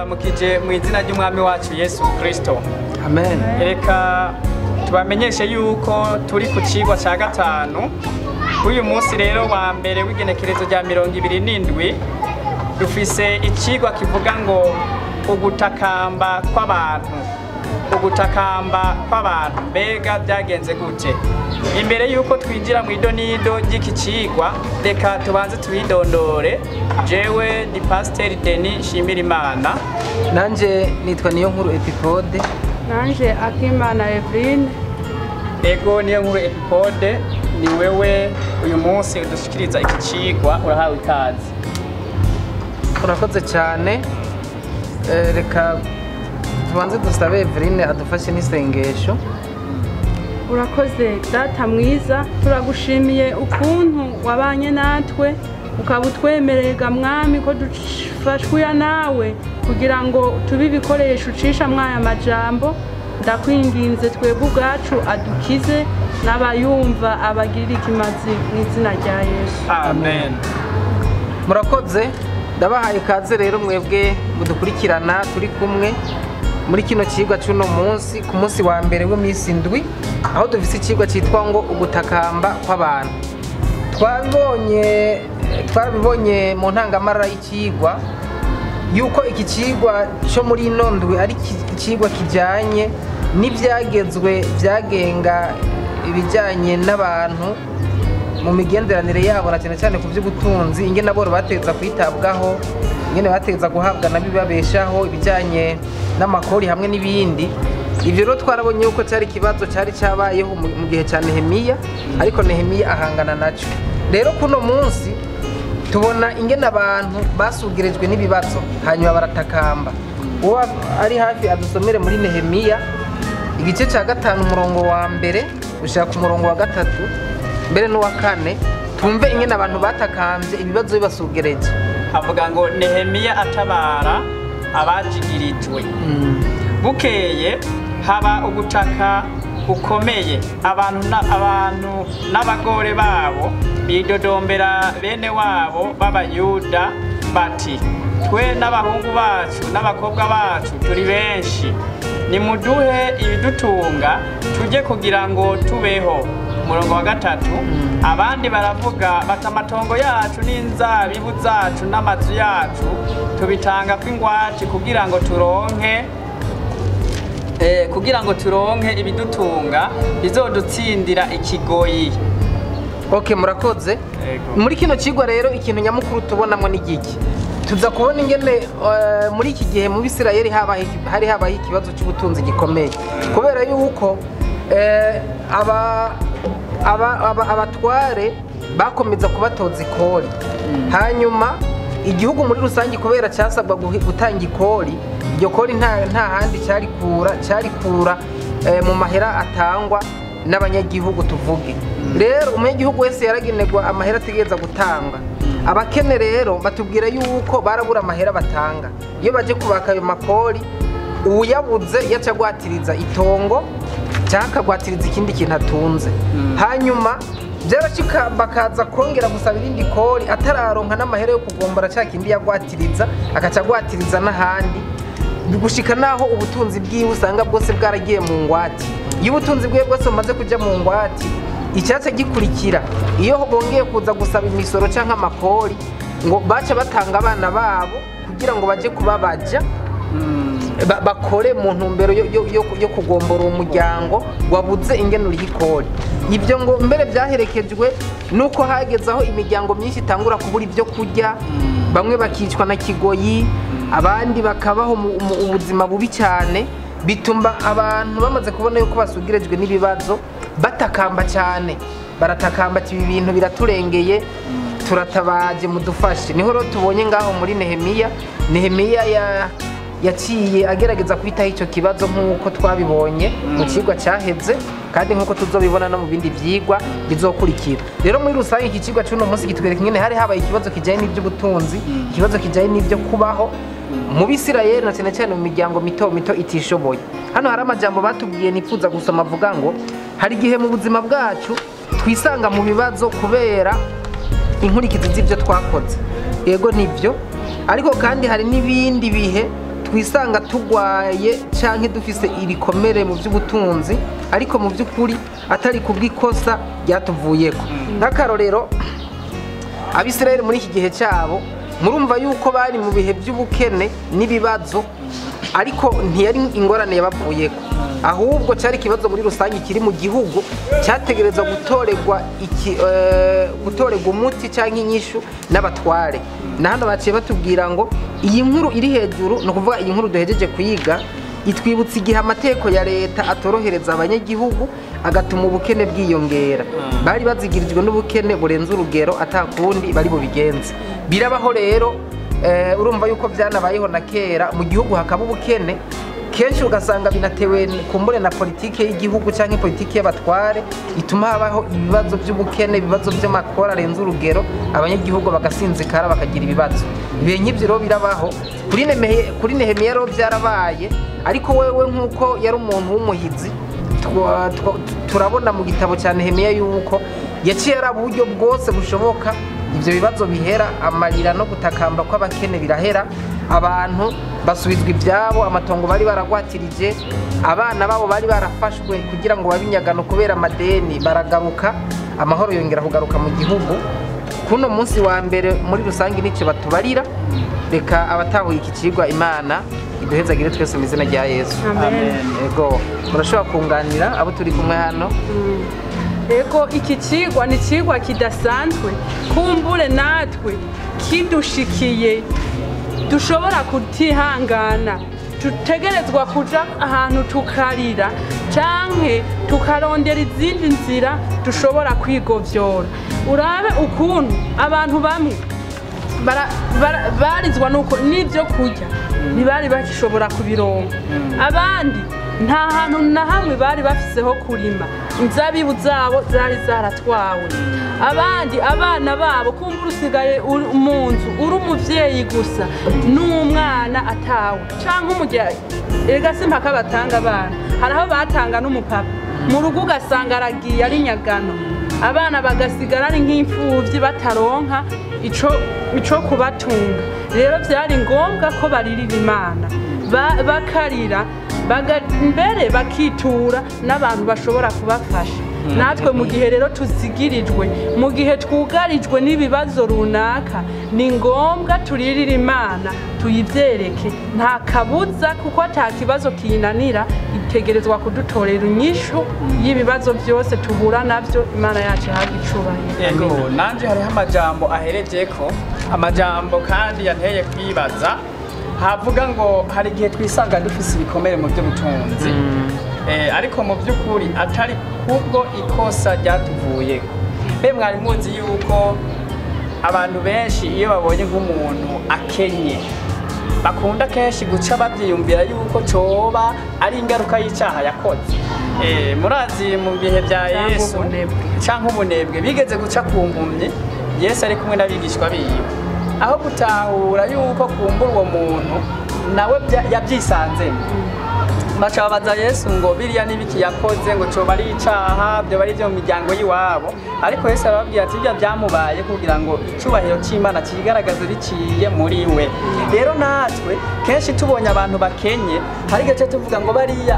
turabaramukije mu izina ry'umwami wacu Yesu Kristo. Amen. Reka tubamenyeshe yuko turi ku cigwa ca gatanu. Uyu munsi rero wa mbere w'igenekerezo rya 27 dufise icigwa kivuga ngo ugutakamba kw'abantu. Ugutakamba kw'abantu mbega byagenze gute? Imbere yuko twinjira mu idonido ry'iki cigwa, reka tubanze twidondore. Jewe ni Pasteur Denis Shimirimana. Nanje nitwa Niyonkuru Epipode. Nanje Akimana Evrine. Ego Niyonkuru Epipode, ni wewe uyu munsi udushikiriza iki cigwa, urahawe ikaze. Urakoze cyane. Reka tubanze dusabe Evrine adufashe n'isengesho. Urakoze data mwiza, turagushimiye ukuntu wabanye natwe ukaba utwemerera mwami ko dufashwe nawe kugira ngo tube ibikoresho ucisha mwaya majambo. Ndakwinginze twebwe ubwacu adukize n'abayumva abagirira ikimazi mu izina rya Yesu. Amen. Murakoze, ndabahaye ikaze rero mwebwe mudukurikirana turi kumwe muri kino cigwa cy'uno munsi ku munsi wa mbere w'imisi ndwi, aho dufise icigwa cyitwa ngo ugutakamba kw'abantu. Twabibonye mu ntangamarara y'icigwa yuko iki cigwa cyo muri ino ndwi ari icigwa kijanye n'ibyagezwe byagenga ibijyanye n'abantu mu migenderanire yabo, na cyane cyane ku by'ubutunzi, ingene nabo bateza kwitabwaho, ingene bateza guhabwa nabibabeshaho, ibijyanye n'amakori hamwe n'ibindi. Ivyo rero twarabonye yuko cyari kibazo cyari cyabayeho mu gihe cya Nehemiya, ariko Nehemiya ahangana naco. Rero kuno munsi tubona ingene abantu basugirijwe n'ibibazo hanyuma baratakamba. Uwo ari hafi adusomere muri Nehemiya igice cya 5 umurongo wa mbere ushaka ku murongo wa 3 mbere n'uwa 4, tumve ingene abantu batakambye ibibazo bibasugireje. Havuga ngo Nehemiya atabara abajigirijwe. Bukeye haba ugutaka ukomeye, abantu n'abagore babo bidodombera bene wabo b'Abayuda bati, twe n'abahungu bacu n'abakobwa bacu turi benshi, nimuduhe ibidutunga tujye kugira ngo tubeho. Umurongo wa 3, abandi baravuga bati amatongo yacu n'inzabibu zacu n'amazu yacu tubitanga kw'ingwate kugira ngo turonke ibidutunga bizodutsindira ikigoyi. Okay, murakoze. Muri kino cigwa rero ikintu nyamukuru tubonamwe n'igiki, tuza kubona ingene muri iki gihe mu Bisirayeli hari habaye ikibazo cy'ubutunzi gikomeye, kubera yuko abatware bakomeza kubatoza ikori. Hanyuma igihugu muri rusange kubera cyasabwa gutanga ikori, iryo kori nta handi cyarikura mu mahera atangwa n'abanyagihugu tuvuge. Rero umunyagihugu wese yaragenerwa amahera ategereza gutanga. Abakene rero batubwira yuko barabura amahera batanga. Iyo baje kubaka ayo makori, uyabuze yaca gwatiriza itongo cyangwa gwatiriza ikindi kintu atunze. Hanyuma byarashika bakaza kongera gusaba irindi kori atararonka n'amahera yo kugombora cya kindi yagwatiriza, akaca gwatiriza n'ahandi, gushika naho ubutunzi bwiwe usanga bwose bwaragiye mu ngwate. Iyo ubutunzi bwiwe bwose bumaze kuja mu ngwate, icyace gikurikira iyo bongeye kuza gusaba imisoro cyangwa amakori, ngo baca batanga abana babo kugira ngo baje kubabaja bakore mu ntumbero yo kugombora umuryango wabuze ingene uriho ikori. Ibyo ngo mbere byaherekejwe nuko hagezaho imiryango myinshi itangura kubura ibyo kurya, bamwe bakicwa na kigoyi, abandi bakabaho ubuzima bubi cyane, bituma abantu bamaze kubona yuko basugirejwe n'ibibazo batakamba cyane. Baratakamba ati ibi bintu biraturengeye, turatabaje mudufashe. Niho rero tubonye ngaho muri Nehemiya yaciye agerageza kwitaho icyo kibazo nk'uko twabibonye mu cigwa cyaheze, kandi nk'uko tuzobibona no mu bindi byigwa bizokurikira. Rero muri rusange iki cigwa cy'uno munsi kitwereka ingene hari habaye ikibazo kijanye n'iby'ubutunzi, ikibazo kijanye n'ibyo kubaho mu Bisirayeli, na cyane cyane mu miryango mito itishoboye. Hano hari amajambo batubwiye nipfuza gusoma avuga ngo hari igihe mu buzima bwacu twisanga mu bibazo kubera inkurikizi z'ibyo twakoze. Yego nibyo, ariko kandi hari n'ibindi bihe twisanga tugwaye canke dufise ibikomere mu by'ubutunzi ariko mu by'ukuri atari kubw'ikosa ryatuvuyeko. Nk'akarorero Abisirayeli muri iki gihe cyabo murumva yuko bari mu bihe by'ubukene n'ibibazo ariko ntiyari ingorane yabavuyeko, ahubwo cyari ikibazo muri rusange kiri mu gihugu cyategerezwa gutorerwa umuti cyangwa inyishu n'abatware. Na hano baciye batubwira ngo iyi nkuru iri hejuru, ni ukuvuga iyi nkuru duhejeje kuyiga, itwibutsa igihe amategeko ya leta atorohereza abanyagihugu agatuma ubukene bwiyongera. Bari bazigirijwe n'ubukene burenze urugero atakundi bari bubigenze. Birabaho rero, urumva yuko byanabayeho na kera mu gihugu hakaba ubukene, kenshi ugasanga binatewe kumbure na politike y'igihugu cyangwa politike y'abatware ituma habaho ibibazo by'ubukene, ibibazo by'amakora arenze urugero, abanyagihugu bagasinzikara bakagira ibibazo. Ibihe nk'ibyo rero birabaho kuri Nehemiya rero byarabaye, ariko wewe nk'uko yari umuntu w'umuhizi turabona mu gitabo cya Nehemiya yuko yaciye ari uburyo bwose bushoboka ibyo bibazo bihera, amarira no gutakamba kw'abakene birahera, abantu basubizwa ibyabo, amatongo bari baragwatirije, abana babo bari barafashwe kugira ngo babinyagano kubera amadeni baragaruka, amahoro yongera kugaruka mu gihugu. Kuno munsi wa mbere muri rusange nicyo batubarira. Reka abatahuye iki kigwa Imana iduhezagire twese mu izina rya Yesu. Amen. Ego murashobora kunganira abo turi kumwe hano. Ego iki kigwa ni kigwa kidasanzwe, kumbure natwe kidushikiye dushobora kutihangana, tutegerezwa kuja ahantu tukarira canke tukarondera izindi nzira dushobora kwigovyora. Urabe ukuntu abantu bamwe barizwa nuko n'ibyo kurya ntibari bakishobora kubironka, abandi nta hantu na hamwe bari bafiseho kurima, inzabibu zabo zari zaratwawe, abandi abana babo kumva usigaye mu nzu uri umuvyeyi gusa n'umwana atawe canke umujyayi. Ega simpaka batanga abana, haraho batanga n'umupapa mu rugo ugasanga aragiye ari nyagano, abana bagasigara ari nk'imfuvyi bataronka ico kubatunga. Rero byari ngombwa ko baririra Imana bakarira, mbere bakitura n'abantu bashobora kubafasha. Natwe mu gihe rero tuzigirijwe, mu gihe twugarijwe n'ibibazo runaka, ni ngombwa turirira Imana tuyivyereke, nta kabuza kuko ata kibazo kinanira, itegerezwa kudutorera inyishu y'ibibazo byose tuhura navyo. Imana yacu ihabwe icubahiro. Yego, nanje hariho amajambo aherejeko, amajambo kandi yanteye kwibaza. Havuga ngo hari igihe twisanga dufise ibikomere mu by'ubutunzi, ariko mu by'ukuri atari kubwo ikosa ryatuvuye. Mwari muzi yuko abantu benshi iyo babonye nk'umuntu akenye bakunda kenshi guca bavyiyumvira yuko coba ari ingaruka y'icyaha yakoze. Murazi mu bihe bya Yesu canke ubunebwe bigeze guca ku mpumyi, Yesu ari kumwe n'abigishwa biwe, aho gutahura yuko kumbura uwo muntu nawe yabyisanzemo, baca babaza Yesu ngo biriya n'ibiki yakoze, ngo coba ari icaha, byo bari byo mu miryango y'iwabo. Ariko Yesu arababwira ati ibyo byamubaye kugira ngo icubahiro cy'Imana kigaragaze biciye muri we. Rero natwe kenshi tubonye abantu bakenye, hari gace tuvuga ngo bariya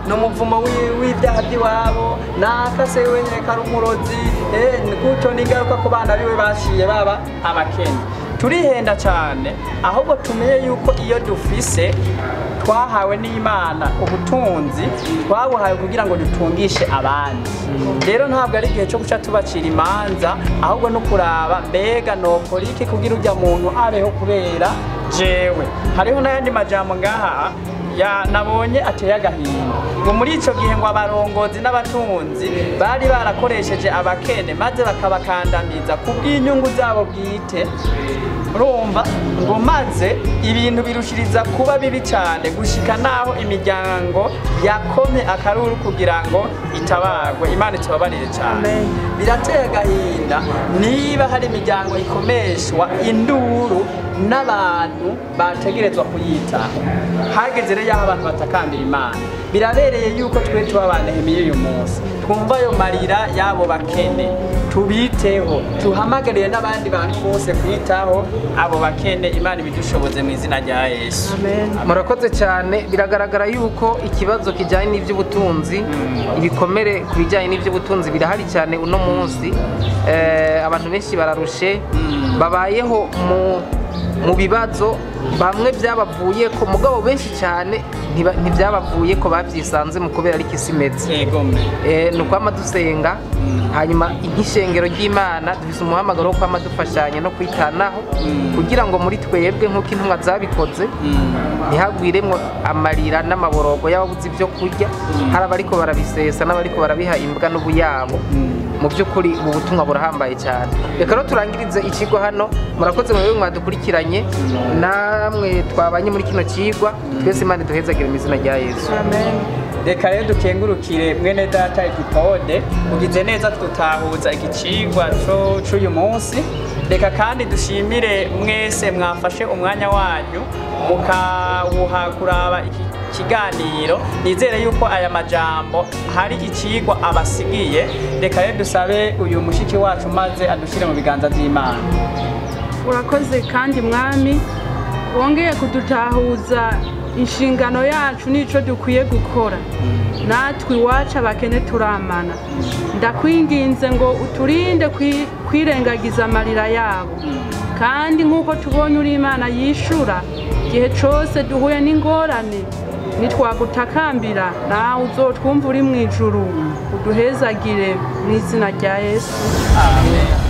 no muvumo w'ibyaha by'iwabo, nakase wenyine karumurozi, guto n'ingaruka ku bana biwe bashiye baba abakenye. Turihenda cyane, ahubwo tumenye yuko iyo dufise twahawe n'Imana ubutunzi, twabuhawe kugira ngo dutungishe abandi. Rero ntabwo ari igihe cyo guca tubacira imanza, ahubwo no kuraba mbega nokora iki kugira ujya muntu abeho kubera jewe. Hariho n'ayandi majambo ngaha nabonye ateye agahinda, ngo muri ico gihe ngo abarongozi n'abatunzi bari barakoresheje abakene maze bakabakandamiza kubw'inyungu zabo bwite. Urumva ngo maze ibintu birushiriza kuba bibi cyane gushika naho imiryango yakomye akaruru kugira ngo itabagwe. Imana itubabarire cyane. Birateye agahinda niba hari imiryango ikomeshwa induru n'abantu bategerezwa kuyita. Hageze rero y'aho abantu batakambira Imana, birabereye yuko twe tuba banehemiye uyu munsi twumva ayo marira y'abo bakene, tubiteho, tuhamagarire n'abandi bantu bose kwitaho abo bakene. Imana ibidushoboze mu izina rya Yesu. Murakoze cyane. Biragaragara yuko ikibazo kijyanye n'iby'ubutunzi, ibikomere ku bijyanye n'iby'ubutunzi birahari cyane uno munsi. Abantu benshi bararushe, babayeho mu bibazo, bamwe byabavuye ko, mugabo benshi cyane ntibyabavuye ko, babyisanze mu kubera ariko isi imeze. Ni ukwama dusenga, hanyuma nk'ishengero ry'Imana dufise umuhamagaro wo kwama dufashanya no kwitanaho, kugira ngo muri twebwe nk'uko intumwa zabikoze ntihagwiremwo amarira n'amaborogo y'ababuze ibyo kurya, hari abariko barabisesa n'abariko barabiha imbwa n'ubuyabo. Mu by'ukuri ubu butumwa burahambaye cyane. Reka rero turangirize ikigo hano. Murakoze mwewe mwadukurikiranye, namwe twabanye muri kino kigwa. Twese Imana duhezagire mu izina rya Yesu. Amen. Reka rero dukengurukire mwene data Epipode, ugize neza tutahuza iki kigwa c'uyu munsi. Reka kandi dushimire mwese mwafashe umwanya wanyu mukawuha kuraba iki kiganiro. Nizere yuko aya majambo hari ikigwa abasigiye. Reka rero dusabe uyu mushiki wacu maze adushire mu biganza by'Imana. Urakoze kandi mwami, wongeye kudutahuza inshingano yacu n'ico dukwiye gukora. Natwe iwacu abakene turamana. Ndakwinginze ngo uturinde kwirengagiza amarira yabo, kandi nk'uko tubonye uri Imana yishura igihe cose duhuye n'ingorane, nitwagutakambira nawe uzotwumva uri mu ijuru. Uduhezagire mu izina rya Yesu. Amen.